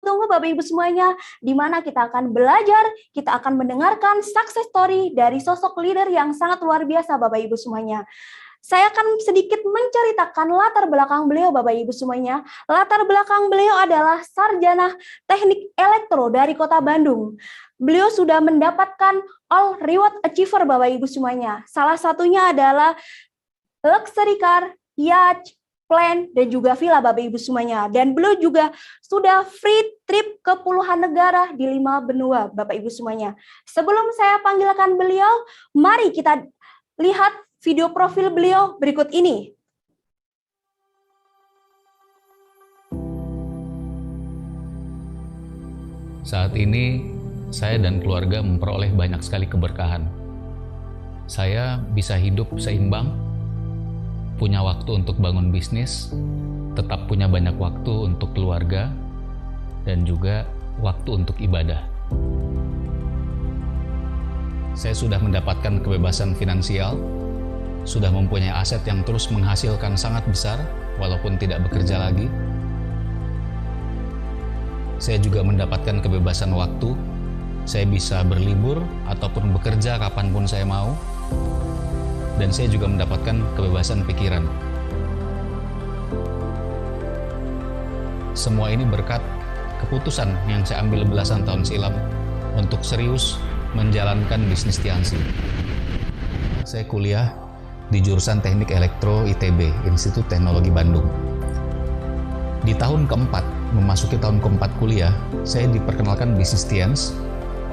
tunggu Bapak Ibu semuanya, di mana kita akan belajar, kita akan mendengarkan success story dari sosok leader yang sangat luar biasa Bapak Ibu semuanya. Saya akan sedikit menceritakan latar belakang beliau Bapak Ibu semuanya. Latar belakang beliau adalah sarjana teknik elektro dari Kota Bandung. Beliau sudah mendapatkan all reward achiever Bapak Ibu semuanya. Salah satunya adalah luxury car, yacht, plan, dan juga villa Bapak Ibu semuanya. Dan beliau juga sudah free trip ke puluhan negara di 5 benua Bapak Ibu semuanya. Sebelum saya panggilkan beliau, mari kita lihat video profil beliau berikut ini. Saat ini, saya dan keluarga memperoleh banyak sekali keberkahan. Saya bisa hidup seimbang, punya waktu untuk bangun bisnis, tetap punya banyak waktu untuk keluarga, dan juga waktu untuk ibadah. Saya sudah mendapatkan kebebasan finansial, sudah mempunyai aset yang terus menghasilkan sangat besar, walaupun tidak bekerja lagi. Saya juga mendapatkan kebebasan waktu, saya bisa berlibur ataupun bekerja kapanpun saya mau, dan saya juga mendapatkan kebebasan pikiran. Semua ini berkat keputusan yang saya ambil belasan tahun silam untuk serius menjalankan bisnis Tiansi. Saya kuliah di jurusan Teknik Elektro ITB, Institut Teknologi Bandung. Di tahun keempat, memasuki tahun keempat kuliah, saya diperkenalkan bisnis Tians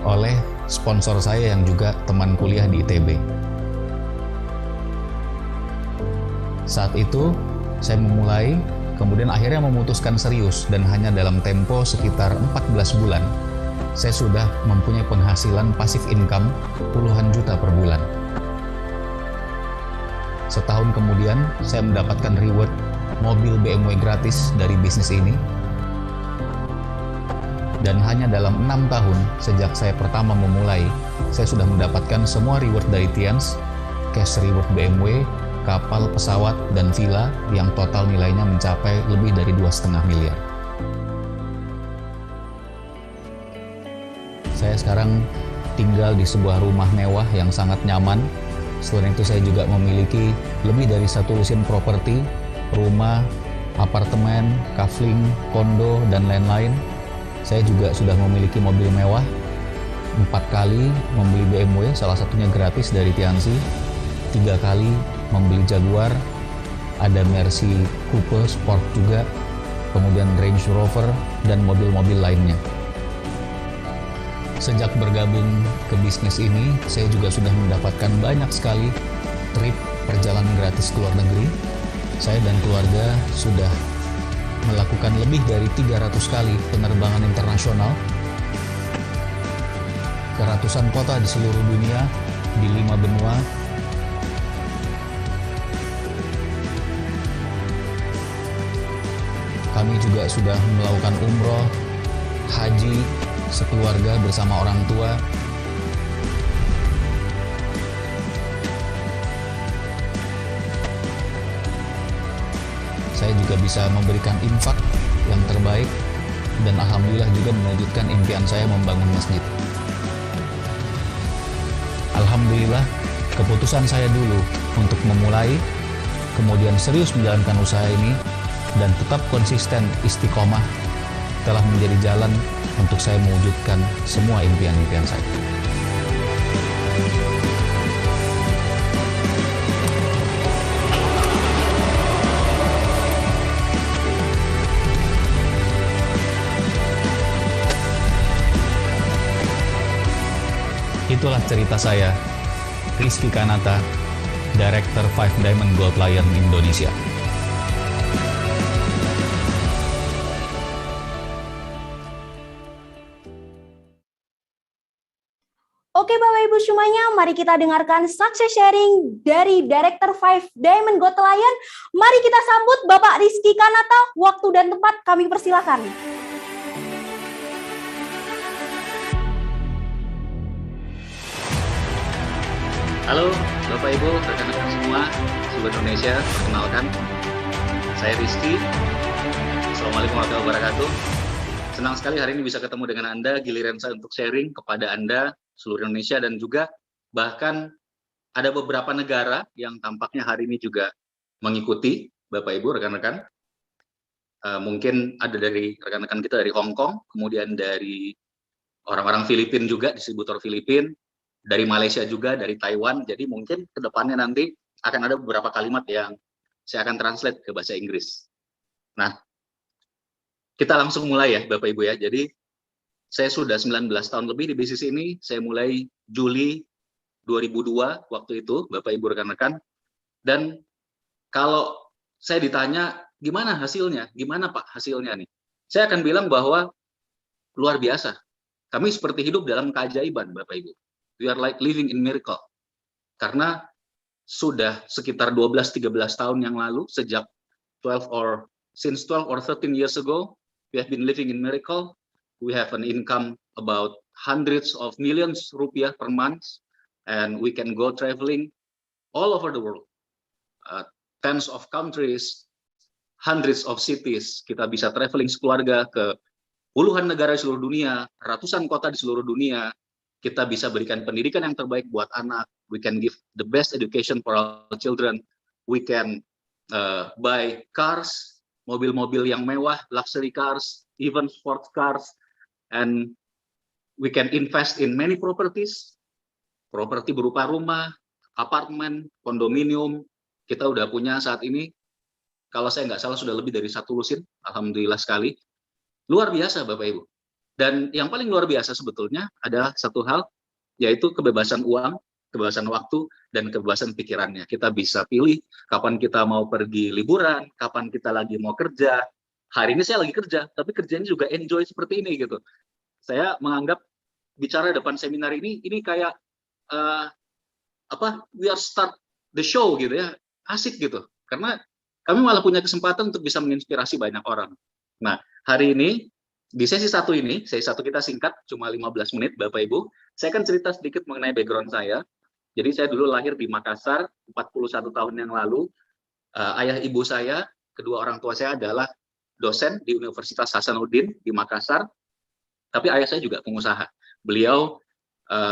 oleh sponsor saya yang juga teman kuliah di ITB. Saat itu, saya memulai, kemudian akhirnya memutuskan serius, dan hanya dalam tempo sekitar 14 bulan, saya sudah mempunyai penghasilan pasif income puluhan juta per bulan. Setahun kemudian, saya mendapatkan reward mobil BMW gratis dari bisnis ini. Dan hanya dalam 6 tahun sejak saya pertama memulai, saya sudah mendapatkan semua reward dari Tians, cash reward BMW, kapal, pesawat, dan villa yang total nilainya mencapai lebih dari 2,5 miliar. Saya sekarang tinggal di sebuah rumah mewah yang sangat nyaman. Selain itu saya juga memiliki lebih dari 1 lusin properti, rumah, apartemen, kafling, kondo, dan lain-lain. Saya juga sudah memiliki mobil mewah, 4 kali membeli BMW, salah satunya gratis dari Tiansi, 3 kali membeli Jaguar, ada Mercy Coupe Sport juga, kemudian Range Rover, dan mobil-mobil lainnya. Sejak bergabung ke bisnis ini, saya juga sudah mendapatkan banyak sekali trip perjalanan gratis ke luar negeri. Saya dan keluarga sudah melakukan lebih dari 300 kali penerbangan internasional ke ratusan kota di seluruh dunia, di 5 benua. Kami juga sudah melakukan umroh, haji, sekeluarga bersama orang tua. Saya juga bisa memberikan infak yang terbaik, dan alhamdulillah juga mewujudkan impian saya membangun masjid. Alhamdulillah, keputusan saya dulu untuk memulai, kemudian serius menjalankan usaha ini, dan tetap konsisten istiqomah telah menjadi jalan untuk saya mewujudkan semua impian-impian saya. Itulah cerita saya, Rizky Kanata, Director 5 Diamond Gold Lion Indonesia. Oke Bapak Ibu semuanya, mari kita dengarkan success sharing dari Director 5 Diamond Gold Lion. Mari kita sambut Bapak Rizky Kanata. Waktu dan tempat kami persilakan. Halo Bapak Ibu, rekan-rekan semua, Sobat Indonesia, perkenalkan, saya Rizky. Assalamualaikum warahmatullahi wabarakatuh. Senang sekali hari ini bisa ketemu dengan Anda, giliran saya untuk sharing kepada Anda, seluruh Indonesia, dan juga bahkan ada beberapa negara yang tampaknya hari ini juga mengikuti, Bapak Ibu, rekan-rekan. Mungkin ada dari rekan-rekan kita dari Hong Kong, kemudian dari orang-orang Filipina juga, distributor Filipina, dari Malaysia juga, dari Taiwan. Jadi mungkin ke depannya nanti akan ada beberapa kalimat yang saya akan translate ke bahasa Inggris. Nah, kita langsung mulai ya Bapak Ibu ya. Jadi saya sudah 19 tahun lebih di bisnis ini. Saya mulai Juli 2002 waktu itu, Bapak Ibu rekan-rekan. Dan kalau saya ditanya gimana hasilnya, gimana Pak hasilnya nih? Saya akan bilang bahwa luar biasa. Kami seperti hidup dalam keajaiban Bapak Ibu. We are like living in miracle. Karena sudah sekitar 12-13 tahun yang lalu, sejak 12 or 13 years ago, we have been living in miracle. We have an income about hundreds of millions rupiah per month, and we can go traveling all over the world. Tens of countries, hundreds of cities. Kita bisa traveling sekeluarga ke puluhan negara di seluruh dunia, ratusan kota di seluruh dunia. Kita bisa berikan pendidikan yang terbaik buat anak. We can give the best education for our children. We can buy cars, mobil-mobil yang mewah, luxury cars, even sports cars, and we can invest in many properties, properti berupa rumah, apartemen, kondominium. Kita udah punya saat ini, kalau saya nggak salah sudah lebih dari 1 lusin, alhamdulillah sekali. Luar biasa Bapak Ibu. Dan yang paling luar biasa sebetulnya adalah satu hal, yaitu kebebasan uang, kebebasan waktu, dan kebebasan pikirannya. Kita bisa pilih kapan kita mau pergi liburan, kapan kita lagi mau kerja. Hari ini saya lagi kerja, tapi kerjanya juga enjoy seperti ini gitu. Saya menganggap bicara depan seminar ini kayak we are start the show gitu ya, asik gitu. Karena kami malah punya kesempatan untuk bisa menginspirasi banyak orang. Nah, hari ini di sesi satu kita singkat, cuma 15 menit Bapak Ibu. Saya akan cerita sedikit mengenai background saya. Jadi saya dulu lahir di Makassar 41 tahun yang lalu. Ayah ibu saya, kedua orang tua saya adalah dosen di Universitas Hasanuddin di Makassar. Tapi ayah saya juga pengusaha. Beliau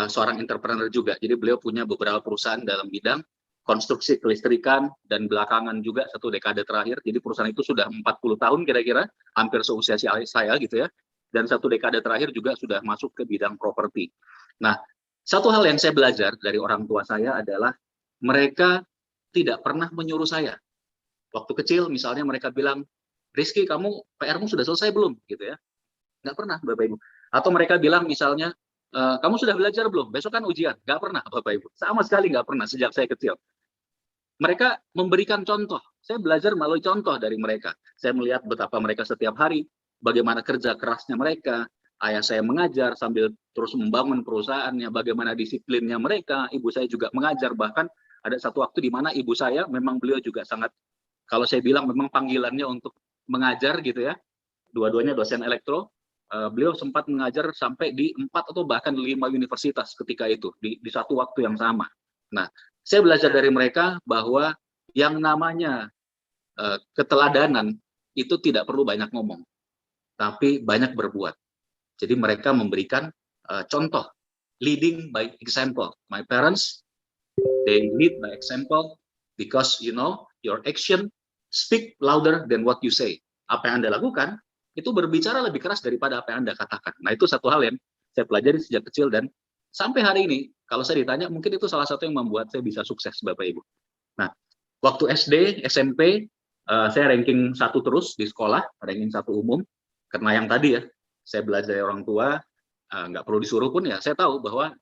seorang entrepreneur juga. Jadi beliau punya beberapa perusahaan dalam bidang konstruksi kelistrikan, dan belakangan juga 1 dekade terakhir. Jadi perusahaan itu sudah 40 tahun kira-kira, hampir seusia saya gitu ya. Dan 1 dekade terakhir juga sudah masuk ke bidang properti. Nah, satu hal yang saya belajar dari orang tua saya adalah mereka tidak pernah menyuruh saya. Waktu kecil misalnya mereka bilang, Rizky, kamu PR-mu sudah selesai belum? Gitu ya. Nggak pernah Bapak Ibu. Atau mereka bilang misalnya, kamu sudah belajar belum? Besok kan ujian. Nggak pernah Bapak Ibu. Sama sekali nggak pernah sejak saya kecil. Mereka memberikan contoh. Saya belajar melalui contoh dari mereka. Saya melihat betapa mereka setiap hari, bagaimana kerja kerasnya mereka. Ayah saya mengajar sambil terus membangun perusahaannya, bagaimana disiplinnya mereka. Ibu saya juga mengajar, bahkan ada satu waktu di mana ibu saya, memang beliau juga sangat, kalau saya bilang memang panggilannya untuk mengajar gitu ya. Dua-duanya dosen elektro. Beliau sempat mengajar sampai di 4 atau bahkan 5 universitas ketika itu, di satu waktu yang sama. Nah, saya belajar dari mereka bahwa yang namanya keteladanan itu tidak perlu banyak ngomong, tapi banyak berbuat. Jadi mereka memberikan contoh, leading by example. My parents, they lead by example because your action speak louder than what you say. Apa yang Anda lakukan itu berbicara lebih keras daripada apa yang Anda katakan. Nah, itu satu hal yang saya pelajari sejak kecil, dan sampai hari ini, kalau saya ditanya, mungkin itu salah satu yang membuat saya bisa sukses, Bapak Ibu. Nah, waktu SD, SMP, saya ranking 1 terus di sekolah, ranking 1 umum, karena yang tadi ya, saya belajar dari orang tua, nggak perlu disuruh pun ya, saya tahu bahwa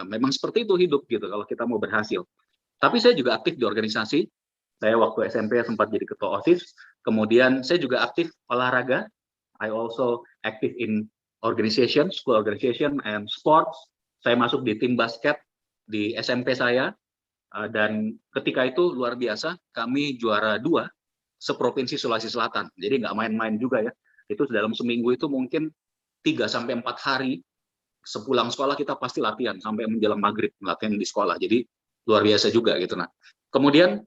memang seperti itu hidup gitu, kalau kita mau berhasil. Tapi saya juga aktif di organisasi. Saya waktu SMP sempat jadi ketua OSIS, kemudian saya juga aktif olahraga. I also active in organization, school organization and sports. Saya masuk di tim basket di SMP saya, dan ketika itu luar biasa, kami juara 2 seprovinsi Sulawesi Selatan. Jadi nggak main-main juga ya. Itu dalam seminggu itu mungkin 3-4 hari, sepulang sekolah kita pasti latihan sampai menjelang maghrib, latihan di sekolah. Jadi luar biasa juga gitu. Nah, kemudian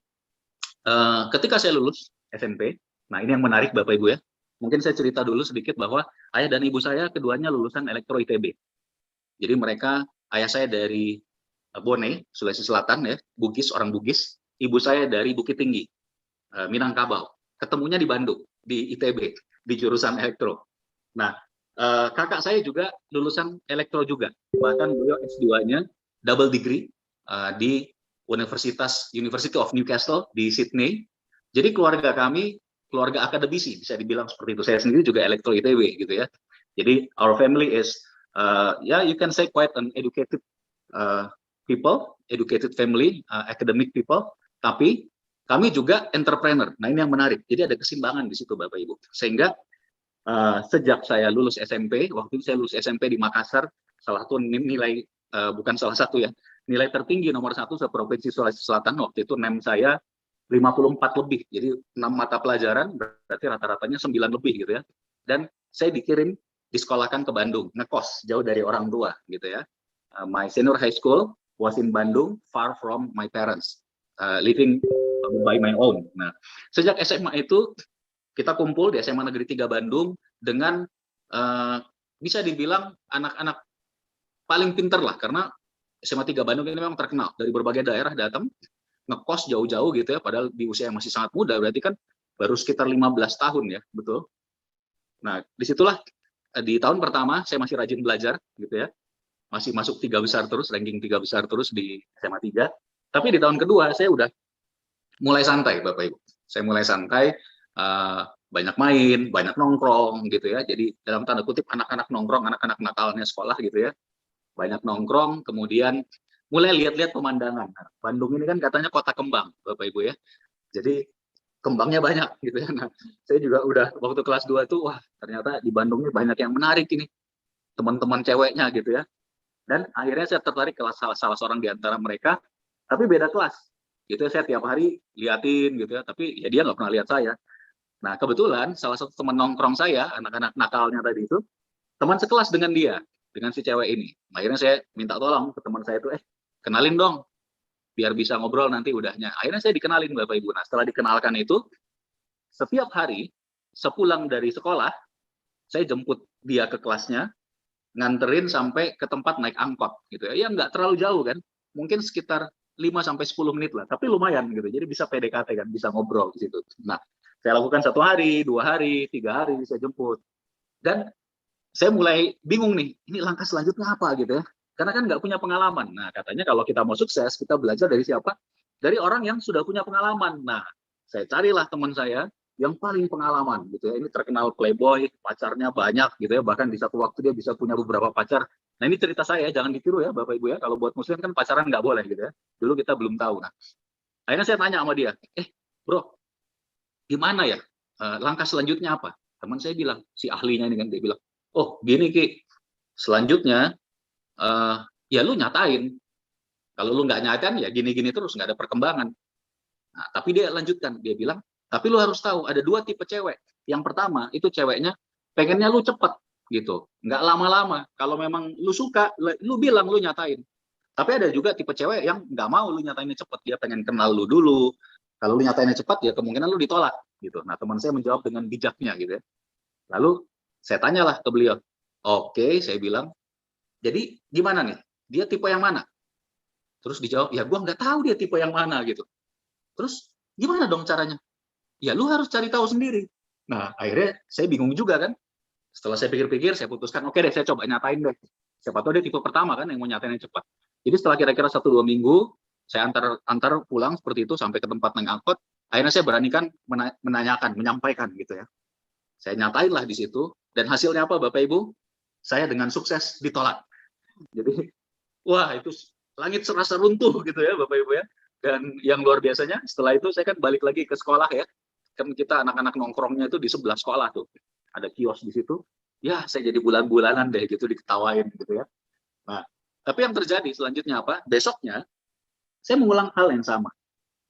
ketika saya lulus SMP, nah ini yang menarik Bapak Ibu ya, Mungkin saya cerita dulu sedikit bahwa ayah dan ibu saya keduanya lulusan Elektro ITB. Jadi mereka, ayah saya dari Bone, Sulawesi Selatan ya, Bugis, orang Bugis. Ibu saya dari Bukit Tinggi, Minangkabau. Ketemunya di Bandung, di ITB, di jurusan elektro. Nah, kakak saya juga lulusan elektro juga. Bahkan beliau S2-nya double degree di University of Newcastle di Sydney. Jadi keluarga kami keluarga akademisi, bisa dibilang seperti itu. Saya sendiri juga elektro ITB gitu ya. Jadi our family is you can say quite an educated people, educated family, academic people. Tapi kami juga entrepreneur. Nah ini yang menarik. Jadi ada keseimbangan di situ Bapak Ibu. Sehingga sejak saya lulus SMP, waktu itu saya lulus SMP di Makassar, salah satu nilai bukan salah satu ya, nilai tertinggi nomor 1 se-Provinsi Sulawesi Selatan waktu itu NEM saya 54 lebih. Jadi 6 mata pelajaran berarti rata-ratanya 9 lebih gitu ya. Dan saya dikirim disekolahkan ke Bandung, ngekos jauh dari orang tua gitu ya. My senior high school was in Bandung, far from my parents, living by my own. Nah, sejak SMA itu kita kumpul di SMA Negeri 3 Bandung dengan bisa dibilang anak-anak paling pinter lah, karena SMA 3 Bandung ini memang terkenal dari berbagai daerah datang ngekos jauh-jauh gitu ya, padahal di usia yang masih sangat muda, berarti kan baru sekitar 15 tahun ya, betul. Nah, disitulah di tahun pertama saya masih rajin belajar gitu ya, masih masuk 3 besar terus, ranking 3 besar terus di SMA 3. Tapi di tahun kedua saya udah mulai santai Bapak Ibu. Saya mulai santai, banyak main, banyak nongkrong gitu ya. Jadi dalam tanda kutip anak-anak nongkrong, anak-anak nakalnya sekolah gitu ya. Banyak nongkrong, kemudian mulai lihat-lihat pemandangan. Nah, Bandung ini kan katanya kota kembang, Bapak Ibu ya. Jadi kembangnya banyak gitu ya. Nah, saya juga udah waktu kelas 2 tuh, wah ternyata di Bandung ini banyak yang menarik ini. Teman-teman ceweknya gitu ya. Dan akhirnya saya tertarik ke salah seorang di antara mereka, tapi beda kelas. Gitu ya, saya tiap hari liatin gitu ya, tapi ya dia nggak pernah lihat saya. Nah, kebetulan salah satu teman nongkrong saya, anak-anak nakalnya tadi itu, teman sekelas dengan dia, dengan si cewek ini. Akhirnya saya minta tolong ke teman saya itu, kenalin dong, biar bisa ngobrol nanti udahnya. Akhirnya saya dikenalin Bapak Ibu. Nah, setelah dikenalkan itu, setiap hari sepulang dari sekolah, saya jemput dia ke kelasnya, nganterin sampai ke tempat naik angkot gitu ya. Ya nggak terlalu jauh kan, mungkin sekitar 5-10 menit lah, tapi lumayan gitu. Jadi bisa PDKT kan, bisa ngobrol di situ. Nah, saya lakukan 1 hari, 2 hari, 3 hari saya jemput. Dan saya mulai bingung nih, ini langkah selanjutnya apa gitu ya. Karena kan nggak punya pengalaman. Nah, katanya kalau kita mau sukses, kita belajar dari siapa? Dari orang yang sudah punya pengalaman. Nah, saya carilah teman saya yang paling pengalaman gitu ya. Ini terkenal playboy, pacarnya banyak gitu ya. Bahkan di satu waktu dia bisa punya beberapa pacar. Nah, ini cerita saya, jangan ditiru ya Bapak Ibu ya. Kalau buat muslim kan pacaran nggak boleh gitu ya. Dulu kita belum tahu. Nah, akhirnya saya tanya sama dia, bro, gimana ya? Langkah selanjutnya apa? Teman saya bilang, si ahlinya ini kan, dia bilang, oh gini Ki, selanjutnya ya lu nyatain. Kalau lu nggak nyatain ya gini-gini terus, nggak ada perkembangan. Nah, tapi dia lanjutkan, dia bilang, tapi lu harus tahu ada 2 tipe cewek. Yang pertama itu ceweknya pengennya lu cepet gitu, nggak lama-lama. Kalau memang lu suka, lu bilang, lu nyatain. Tapi ada juga tipe cewek yang nggak mau lu nyatainnya cepet, dia pengen kenal lu dulu. Kalau lu nyatainnya cepat ya kemungkinan lu ditolak gitu. Nah, teman saya menjawab dengan bijaknya gitu ya. Lalu saya tanyalah ke beliau, oke, saya bilang, jadi gimana nih? Dia tipe yang mana? Terus dijawab, ya gua nggak tahu dia tipe yang mana gitu. Terus gimana dong caranya? Ya lu harus cari tahu sendiri. Nah, akhirnya saya bingung juga kan. Setelah saya pikir-pikir, saya putuskan, oke deh, saya coba nyatain deh. Siapa tahu dia tipe pertama kan yang mau nyatain yang cepat. Jadi setelah kira-kira 1-2 minggu, saya antar pulang seperti itu sampai ke tempat naik angkot. Akhirnya saya beranikan menanyakan, menyampaikan gitu ya. Saya nyatain lah di situ. Dan hasilnya apa Bapak Ibu? Saya dengan sukses ditolak. Jadi, wah itu langit serasa runtuh gitu ya Bapak Ibu ya. Dan yang luar biasanya, setelah itu saya kan balik lagi ke sekolah ya. Kan kita anak-anak nongkrongnya itu di sebelah sekolah tuh. Ada kios di situ. Ya, saya jadi bulan-bulanan deh gitu diketawain gitu ya. Nah, tapi yang terjadi selanjutnya apa? Besoknya, saya mengulang hal yang sama.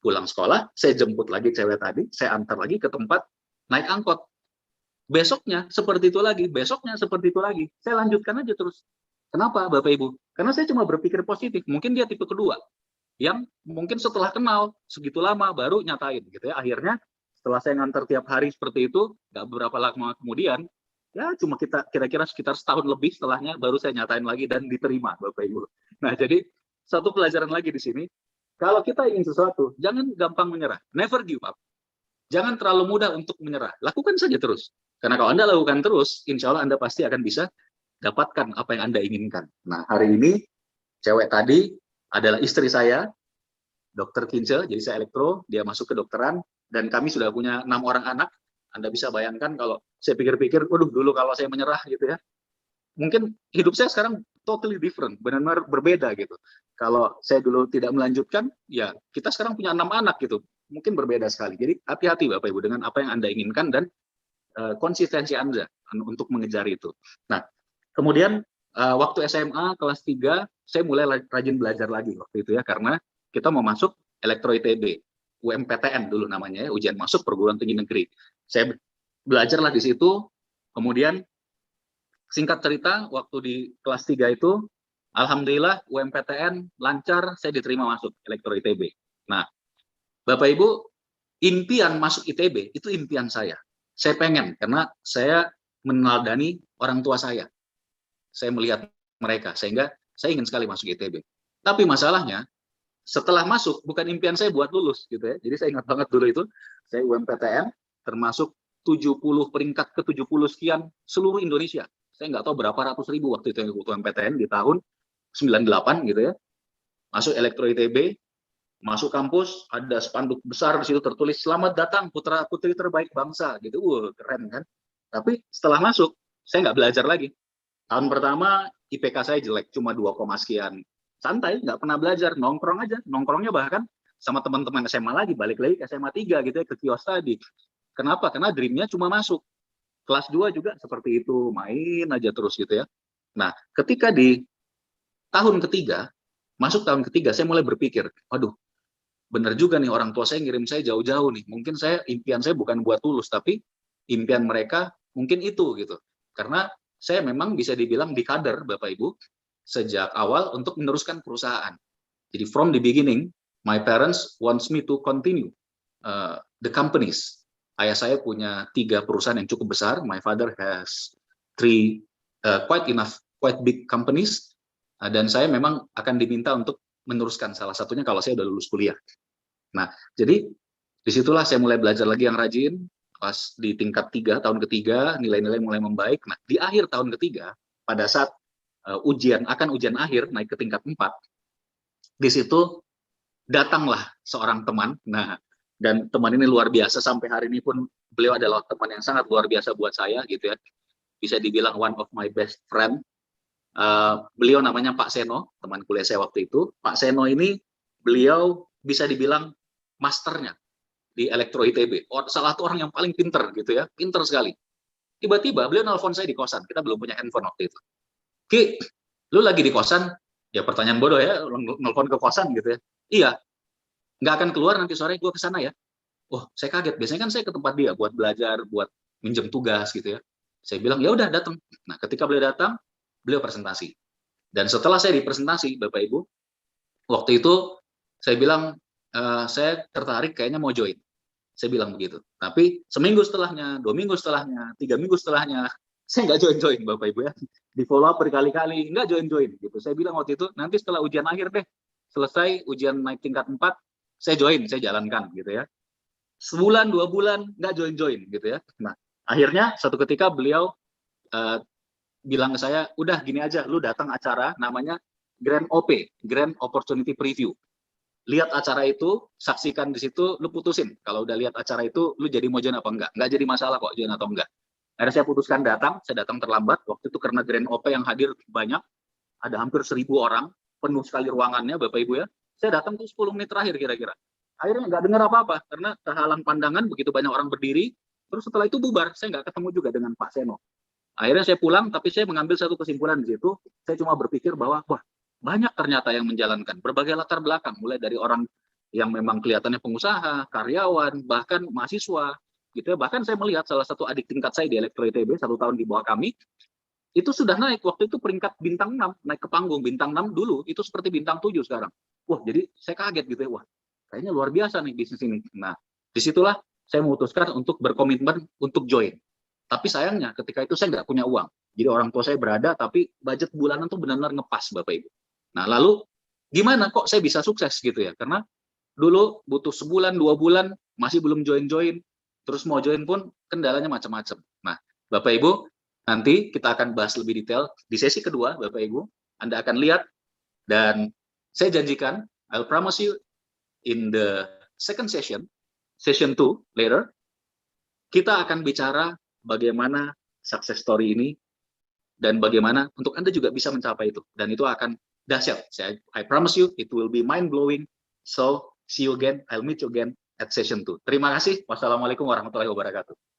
Pulang sekolah, saya jemput lagi cewek tadi, saya antar lagi ke tempat naik angkot. Besoknya seperti itu lagi, besoknya seperti itu lagi. Saya lanjutkan aja terus. Kenapa Bapak Ibu? Karena saya cuma berpikir positif. Mungkin dia tipe kedua, yang mungkin setelah kenal segitu lama baru nyatain gitu ya. Akhirnya Setelah saya nganter tiap hari seperti itu, nggak beberapa lama kemudian, ya cuma kita kira-kira sekitar setahun lebih setelahnya baru saya nyatain lagi dan diterima, Bapak Ibu. Nah, jadi satu pelajaran lagi di sini, kalau kita ingin sesuatu, jangan gampang menyerah. Never give up. Jangan terlalu mudah untuk menyerah. Lakukan saja terus. Karena kalau Anda lakukan terus, insya Allah Anda pasti akan bisa dapatkan apa yang Anda inginkan. Nah, hari ini, cewek tadi adalah istri saya, Dokter Kince, jadi saya elektro, dia masuk ke dokteran, dan kami sudah punya 6 orang anak. Anda bisa bayangkan kalau saya pikir-pikir, waduh dulu kalau saya menyerah gitu ya, mungkin hidup saya sekarang totally different, benar-benar berbeda gitu. Kalau saya dulu tidak melanjutkan, ya kita sekarang punya 6 anak gitu, mungkin berbeda sekali. Jadi hati-hati Bapak Ibu dengan apa yang Anda inginkan dan konsistensi Anda untuk mengejar itu. Nah, kemudian waktu SMA kelas 3, saya mulai rajin belajar lagi waktu itu ya, karena kita mau masuk elektro ITB, UMPTN dulu namanya ya, ujian masuk perguruan tinggi negeri. Saya belajarlah di situ, kemudian singkat cerita, waktu di kelas 3 itu, alhamdulillah UMPTN lancar, saya diterima masuk elektro ITB. Nah, Bapak Ibu, impian masuk ITB, itu impian saya. Saya pengen, karena saya meneladani orang tua saya. Saya melihat mereka, sehingga saya ingin sekali masuk ITB. Tapi masalahnya, setelah masuk, bukan impian saya buat lulus gitu ya. Jadi saya ingat banget dulu itu, saya UMPTN, termasuk 70 peringkat ke 70 sekian seluruh Indonesia. Saya nggak tahu berapa ratus ribu waktu itu yang ikut UMPTN di tahun 98 gitu ya. Masuk elektro ITB, masuk kampus, ada spanduk besar di situ tertulis selamat datang putra putri terbaik bangsa gitu. Keren kan. Tapi setelah masuk, saya nggak belajar lagi. Tahun pertama IPK saya jelek, cuma 2, sekian. Santai, nggak pernah belajar, nongkrong aja. Nongkrongnya bahkan sama teman-teman SMA lagi, balik lagi ke SMA 3 gitu ya, ke kios tadi. Kenapa? Karena dream-nya cuma masuk. Kelas 2 juga seperti itu, main aja terus gitu ya. Nah, ketika di tahun ketiga, masuk tahun ketiga, saya mulai berpikir, waduh, bener juga nih orang tua saya ngirim saya jauh-jauh nih. Mungkin impian saya bukan buat lulus, tapi impian mereka mungkin itu gitu. Karena saya memang bisa dibilang di kader, Bapak Ibu, sejak awal untuk meneruskan perusahaan. Jadi from the beginning, my parents wants me to continue the companies. Ayah saya punya 3 perusahaan yang cukup besar. My father has 3 quite big companies. Dan saya memang akan diminta untuk meneruskan salah satunya kalau saya udah lulus kuliah. Nah, jadi disitulah saya mulai belajar lagi yang rajin. Pas di tingkat 3, tahun ketiga, nilai-nilai mulai membaik. Nah, di akhir tahun ketiga, pada saat ujian akhir naik ke tingkat 4, di situ datanglah seorang teman. Nah, dan teman ini luar biasa, sampai hari ini pun beliau adalah teman yang sangat luar biasa buat saya gitu ya, bisa dibilang one of my best friend. Beliau namanya Pak Seno, teman kuliah saya waktu itu. Pak Seno ini beliau bisa dibilang masternya di elektro ITB, salah satu orang yang paling pinter gitu ya, pinter sekali. Tiba-tiba beliau nelfon saya di kosan, kita belum punya handphone waktu itu. Ki, lu lagi di kosan? Ya pertanyaan bodoh ya, nelfon ke kosan gitu ya. Iya, nggak akan keluar nanti sore gue ke sana ya. Wah, saya kaget. Biasanya kan saya ke tempat dia buat belajar, buat minjem tugas gitu ya. Saya bilang, ya udah datang. Nah, ketika beliau datang, beliau presentasi. Dan setelah saya dipresentasi, Bapak Ibu, waktu itu saya bilang, saya tertarik kayaknya mau join. Saya bilang begitu. Tapi seminggu setelahnya, 2 minggu setelahnya, 3 minggu setelahnya, saya nggak join-join Bapak Ibu ya. Di follow up berkali-kali, nggak join-join gitu. Saya bilang waktu itu, nanti setelah ujian akhir deh, selesai ujian naik tingkat 4, saya join, saya jalankan gitu ya. Sebulan, 2 bulan, nggak join-join gitu ya. Nah, akhirnya satu ketika beliau bilang ke saya, udah gini aja, lu datang acara namanya Grand OP, Grand Opportunity Preview. Lihat acara itu, saksikan di situ, lu putusin. Kalau udah lihat acara itu, lu jadi mau join apa enggak. Nggak jadi masalah kok join atau enggak. Akhirnya saya putuskan datang, saya datang terlambat. Waktu itu karena Grand OP yang hadir banyak, ada hampir 1.000 orang, penuh sekali ruangannya, Bapak Ibu ya. Saya datang tuh 10 menit terakhir kira-kira. Akhirnya nggak dengar apa-apa, karena terhalang pandangan, begitu banyak orang berdiri, terus setelah itu bubar, saya nggak ketemu juga dengan Pak Seno. Akhirnya saya pulang, tapi saya mengambil satu kesimpulan di situ, saya cuma berpikir bahwa, wah, banyak ternyata yang menjalankan, berbagai latar belakang, mulai dari orang yang memang kelihatannya pengusaha, karyawan, bahkan mahasiswa, gitu ya. Bahkan saya melihat salah satu adik tingkat saya di Elektro ITB, 1 tahun di bawah kami, itu sudah naik, waktu itu peringkat bintang 6, naik ke panggung, bintang 6 dulu, itu seperti bintang 7 sekarang. Wah, jadi saya kaget gitu ya, wah, kayaknya luar biasa nih bisnis ini. Nah, disitulah saya memutuskan untuk berkomitmen untuk join. Tapi sayangnya ketika itu saya nggak punya uang. Jadi orang tua saya berada, tapi budget bulanan tuh benar-benar ngepas Bapak Ibu. Nah lalu gimana kok saya bisa sukses gitu ya? Karena dulu butuh sebulan, 2 bulan, masih belum join-join, terus mau join pun kendalanya macam-macam. Nah Bapak Ibu, nanti kita akan bahas lebih detail di sesi kedua Bapak Ibu. Anda akan lihat, dan saya janjikan, I'll promise you, in the second session 2 later, kita akan bicara bagaimana success story ini dan bagaimana untuk Anda juga bisa mencapai itu. Dan itu akan dahsyat. I promise you, it will be mind-blowing. So, see you again. I'll meet you again at session 2. Terima kasih. Wassalamualaikum warahmatullahi wabarakatuh.